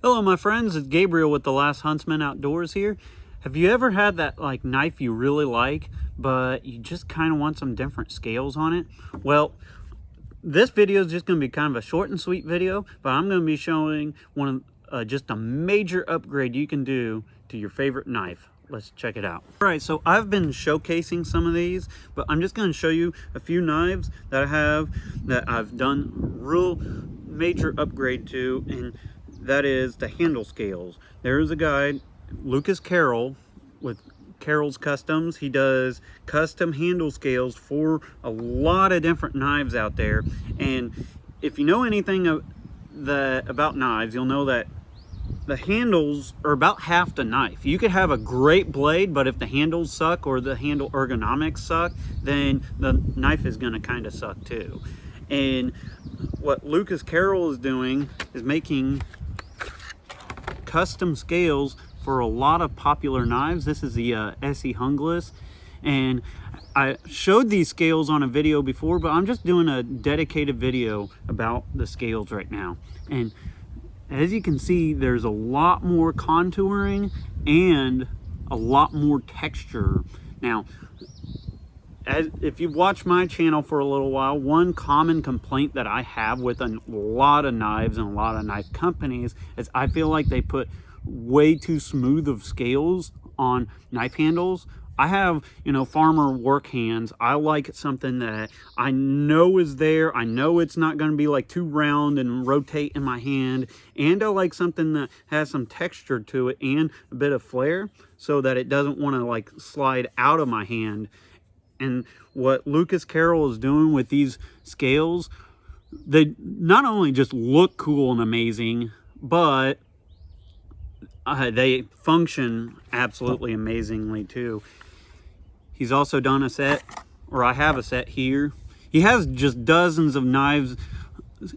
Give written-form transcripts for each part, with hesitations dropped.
Hello my friends, it's Gabriel with The Last Huntsman Outdoors here. Have you ever had that knife you really like, but you just kind of want some different scales on it? Well, this video is just going to be kind of a short and sweet video, but I'm going to be showing just a major upgrade you can do to your favorite knife. Let's check it out. All right, so I've been showcasing some of these, but I'm just going to show you a few knives that I have that I've done real major upgrade to, and that is the handle scales. There is a guy, Lucas Carroll, with Carroll's Customs. He does custom handle scales for a lot of different knives out there. And if you know anything about knives, you'll know that the handles are about half the knife. You could have a great blade, but if the handles suck or the handle ergonomics suck, then the knife is going to kind of suck too. And what Lucas Carroll is doing is making custom scales for a lot of popular knives. This is the SE Hungless, and I showed these scales on a video before, but I'm just doing a dedicated video about the scales right now. And as you can see, there's a lot more contouring and a lot more texture. Now, if you've watched my channel for a little while, one common complaint that I have with a lot of knives and a lot of knife companies is I feel like they put way too smooth of scales on knife handles. I have, farmer work hands. I like something that I know is there. I know it's not going to be too round and rotate in my hand. And I like something that has some texture to it and a bit of flair so that it doesn't want to slide out of my hand. And what Lucas Carroll is doing with these scales, they not only just look cool and amazing, but they function absolutely amazingly too. He's also done a set, or I have a set here. He has just dozens of knives,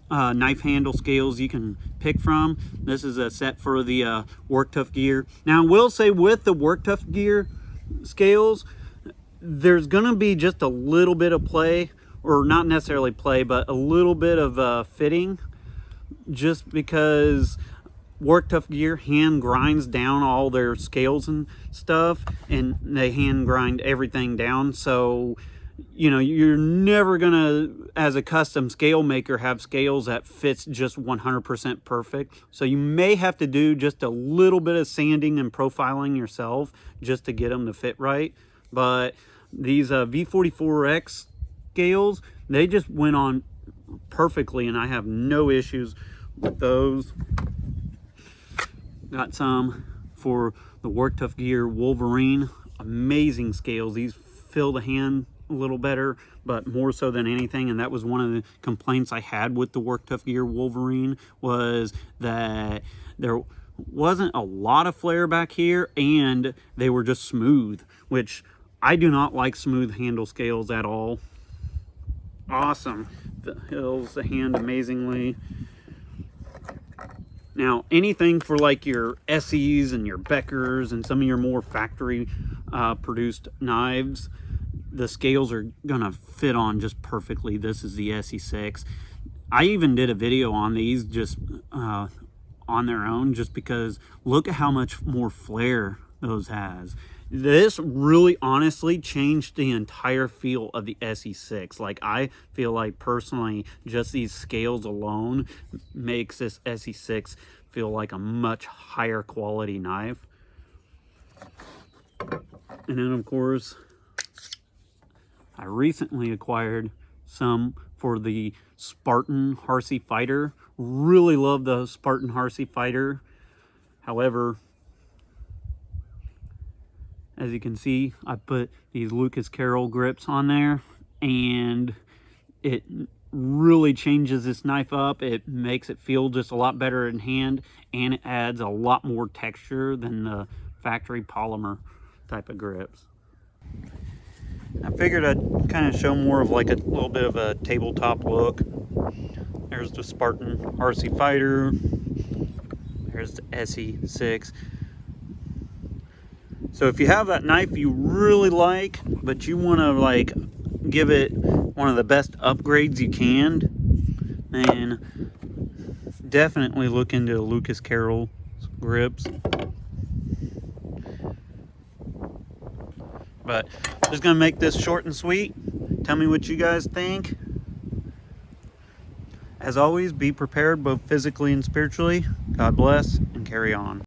knife handle scales you can pick from. This is a set for the Work Tough gear. Now I will say with the Work Tough gear scales, there's gonna be just a little bit of play, or not necessarily play, but a little bit of fitting, just because Work Tough gear hand grinds down all their scales and stuff, and they hand grind everything down. So you're never gonna, as a custom scale maker, have scales that fits just 100% perfect. So you may have to do just a little bit of sanding and profiling yourself just to get them to fit right. But these V44X scales, they just went on perfectly, and I have no issues with those. Got some for the Work Tough gear Wolverine. Amazing scales. These fill the hand a little better, but more so than anything, and that was one of the complaints I had with the Work Tough gear Wolverine, was that there wasn't a lot of flare back here, and they were just smooth, which I do not like smooth handle scales at all. Awesome. Fills the hand amazingly. Now, anything for your SEs and your Beckers and some of your more factory produced knives, the scales are gonna fit on just perfectly. This is the SE6. I even did a video on these just on their own, just because look at how much more flare those has. This really honestly changed the entire feel of the SE6. I feel like personally, just these scales alone makes this SE6 feel like a much higher quality knife. And then of course, I recently acquired some for the Spartan Harsey Fighter. Really love the Spartan Harsey Fighter. However, as you can see, I put these Lucas Carroll grips on there, and it really changes this knife up. It makes it feel just a lot better in hand, and it adds a lot more texture than the factory polymer type of grips. I figured I'd kind of show more of a little bit of a tabletop look. There's the Spartan RC Fighter. There's the SE6. So if you have that knife you really like, but you want to give it one of the best upgrades you can, then definitely look into Lucas Carroll grips. But just gonna make this short and sweet. Tell me what you guys think. As always, be prepared both physically and spiritually. God bless, and carry on.